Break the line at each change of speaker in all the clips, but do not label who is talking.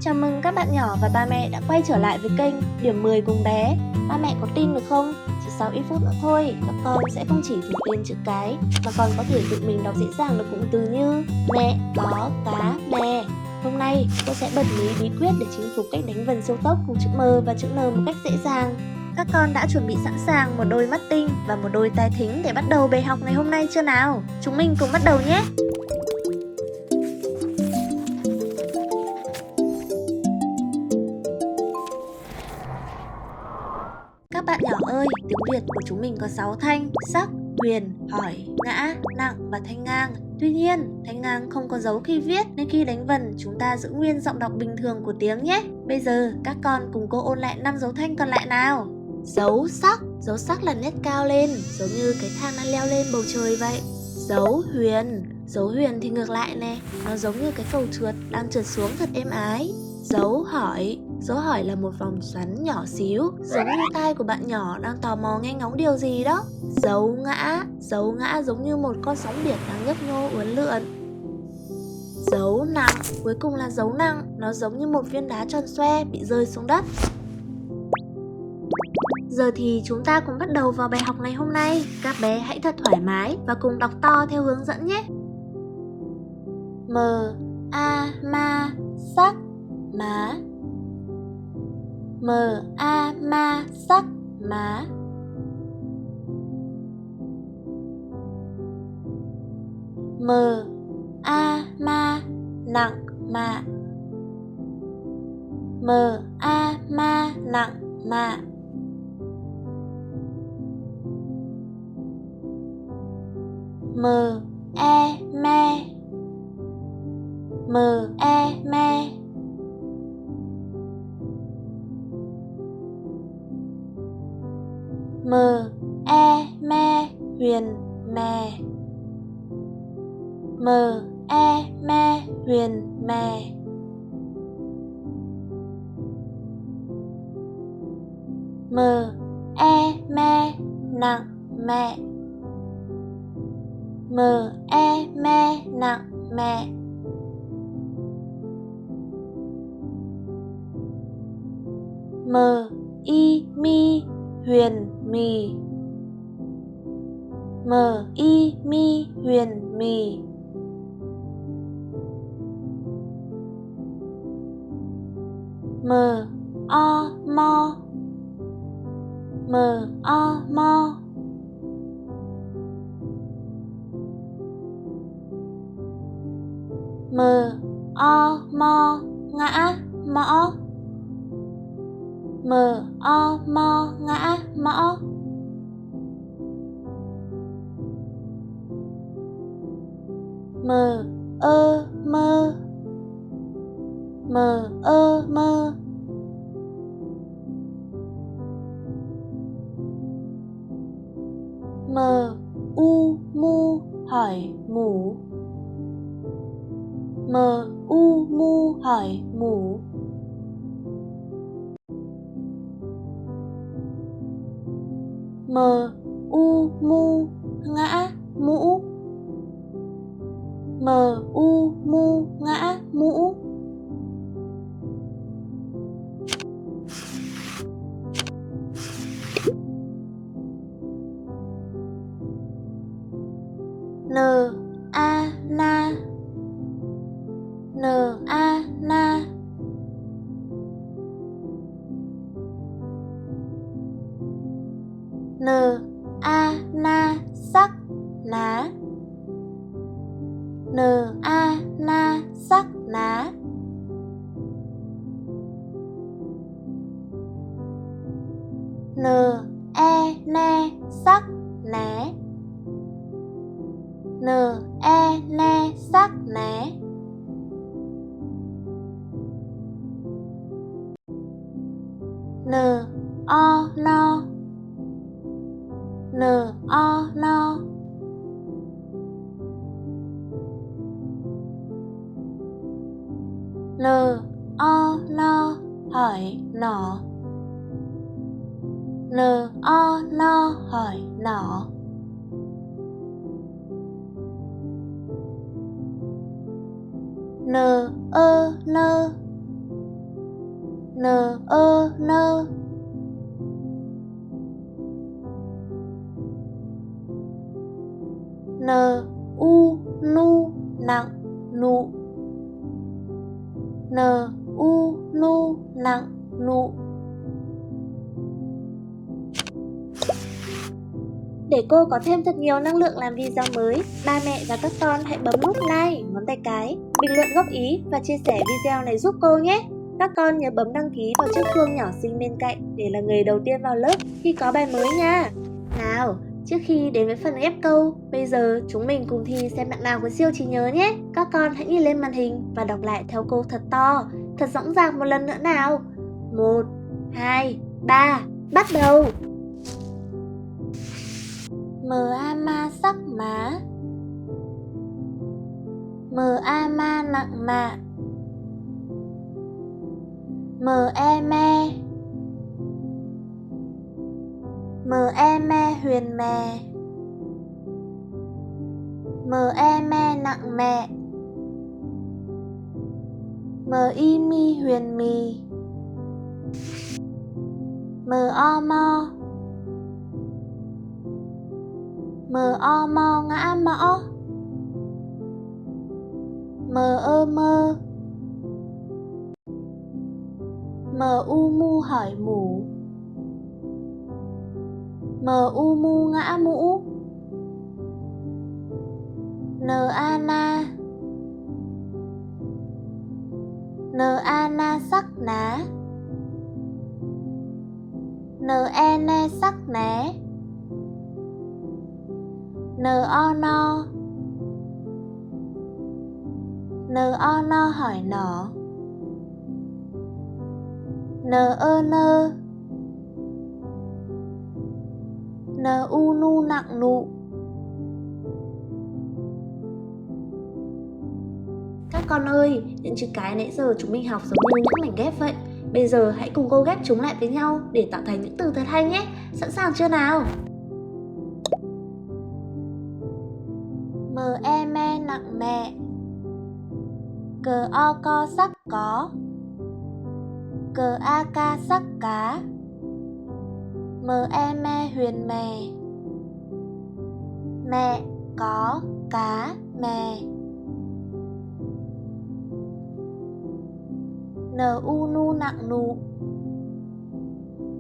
Chào mừng các bạn nhỏ và ba mẹ đã quay trở lại với kênh Điểm 10 cùng bé. Ba mẹ có tin được không? Chỉ sau ít phút nữa thôi, các con sẽ không chỉ thuộc tên chữ cái mà còn có thể tự mình đọc dễ dàng được cụm từ như mẹ, có, cá, mè. Hôm nay cô sẽ bật mí bí quyết để chinh phục cách đánh vần siêu tốc cùng chữ M và chữ N một cách dễ dàng. Các con đã chuẩn bị sẵn sàng một đôi mắt tinh và một đôi tai thính để bắt đầu bài học ngày hôm nay chưa nào? Chúng mình cùng bắt đầu nhé! Các bạn nhỏ ơi, tiếng Việt của chúng mình có 6 thanh: sắc, huyền, hỏi, ngã, nặng và thanh ngang. Tuy nhiên, thanh ngang không có dấu khi viết nên khi đánh vần chúng ta giữ nguyên giọng đọc bình thường của tiếng nhé. Bây giờ các con cùng cô ôn lại 5 dấu thanh còn lại nào. Dấu sắc là nét cao lên, giống như cái thang đang leo lên bầu trời vậy. Dấu huyền thì ngược lại nè, nó giống như cái cầu trượt đang trượt xuống thật êm ái. Dấu hỏi là một vòng xoắn nhỏ xíu, giống như tai của bạn nhỏ đang tò mò nghe ngóng điều gì đó. Dấu ngã giống như một con sóng biển đang nhấp nhô uốn lượn. Dấu nặng, cuối cùng là dấu nặng, nó giống như một viên đá tròn xoe bị rơi xuống đất. Giờ thì chúng ta cùng bắt đầu vào bài học ngày hôm nay. Các bé hãy thật thoải mái và cùng đọc to theo hướng dẫn nhé. M, A, ma, sắc, má. M, A, ma, sắc, má. M, A, ma, nặng, mạ. M, A, ma, nặng, mạ. M, e, me. M, e, me. M, e, me, huyền, mè. M, e, me, huyền, mè. M, e, me, nặng, mẹ. M, e, me, nặng, mẹ. M, i, mi, huyền, mì. M, i, mi, huyền, mì. M, o, mo. M, o, mo. M, o, mo, ngã, mõ. M, o, mo, ngã, mõ. M, ơ, mơ. M, ơ, mơ. M, u, mu, hỏi, mủ. M, u, mu, hỏi, mủ. M, u, mu, ngã, mũ. M, u, mu, ngã, mũ. N, a, na. N, a, na. N, a, na, sắc, ná. N, a, na, sắc, ná. N, e, ne, sắc, né. N, e, ne, sắc, né. N, o, no. N, o, no. N, o, no, hỏi, nỏ. N, o, no, hỏi, nỏ. N, ơ, nơ. N ơ nơ. N u nu nặng nụ. N u nu nặng nụ. Để cô có thêm thật nhiều năng lượng làm video mới, ba mẹ và các con hãy bấm nút like, ngón tay cái, bình luận góp ý và chia sẻ video này giúp cô nhé. Các con nhớ bấm đăng ký vào chiếc chuông nhỏ xinh bên cạnh để là người đầu tiên vào lớp khi có bài mới nha. Nào, trước khi đến với phần ghép câu, bây giờ chúng mình cùng thi xem bạn nào có siêu trí nhớ nhé. Các con hãy nhìn lên màn hình và đọc lại theo cô thật to, thật rõ ràng một lần nữa nào. 1, 2, 3, bắt đầu! Mờ a ma sắc má. Mờ a ma nặng mạ. Mờ e me. Mờ e me huyền mè. Mờ e me nặng mẹ. Mờ y mi huyền mì. Mờ o mo. Mờ o mo ngã mõ. Mờ ơ mơ. Mờ u mu hỏi mủ. Mờ u mu ngã mũ. N a na. N a na sắc ná. N e ne sắc né. N o no. N o no hỏi nỏ. N ơ nơ. N u nu nặng nụ. Các con ơi, những chữ cái nãy giờ chúng mình học giống như những mảnh ghép vậy. Bây giờ hãy cùng cô ghép chúng lại với nhau để tạo thành những từ thật hay nhé. Sẵn sàng chưa nào? Mờ e me nặng mẹ. Cờ o co sắc có. Cờ a ca sắc cá. Mờ e me huyền mè. Mẹ có cá mè. N u nu nặng nụ.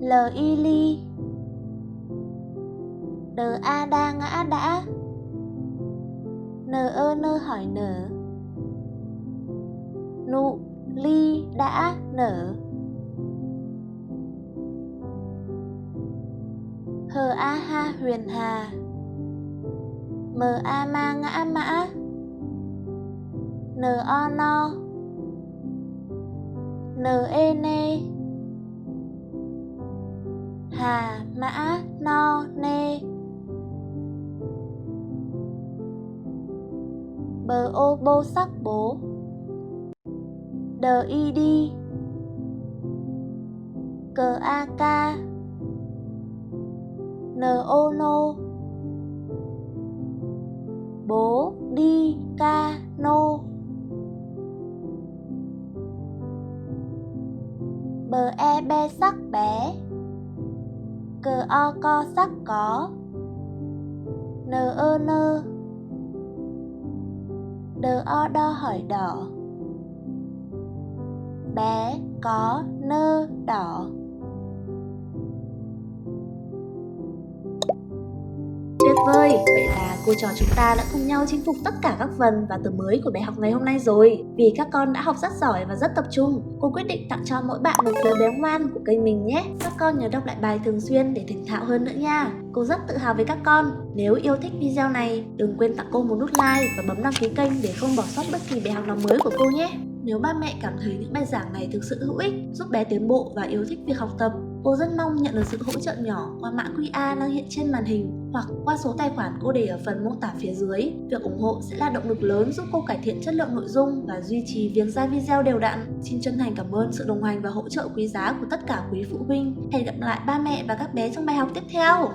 L y ly. D a đa ngã đã. N ơ nơ hỏi nở. Nụ ly đã nở. Hờ a ha huyền hà. Mờ a ma ngã mã. N o no. N e nê. Hà mã no nê. Bờ ô bô sắc bố. D y đi. Cờ a ca. N ô nô. Bố đi ca nô. Bờ e be sắc bé. Cờ o co sắc có. N ơ nơ. D o đo hỏi đỏ. Bé có nơ đỏ. Tuyệt vời! Vậy là cô trò chúng ta đã cùng nhau chinh phục tất cả các phần và từ mới của bài học ngày hôm nay rồi. Vì các con đã học rất giỏi và rất tập trung, cô quyết định tặng cho mỗi bạn một phiếu béo ngoan của kênh mình nhé. Các con nhớ đọc lại bài thường xuyên để thành thạo hơn nữa nha. Cô rất tự hào với các con. Nếu yêu thích video này, đừng quên tặng cô một nút like và bấm đăng ký kênh để không bỏ sót bất kỳ bài học nào mới của cô nhé. Nếu ba mẹ cảm thấy những bài giảng này thực sự hữu ích, giúp bé tiến bộ và yêu thích việc học tập, cô rất mong nhận được sự hỗ trợ nhỏ qua mã QR đang hiện trên màn hình hoặc qua số tài khoản cô để ở phần mô tả phía dưới. Việc ủng hộ sẽ là động lực lớn giúp cô cải thiện chất lượng nội dung và duy trì việc ra video đều đặn. Xin chân thành cảm ơn sự đồng hành và hỗ trợ quý giá của tất cả quý phụ huynh. Hẹn gặp lại ba mẹ và các bé trong bài học tiếp theo.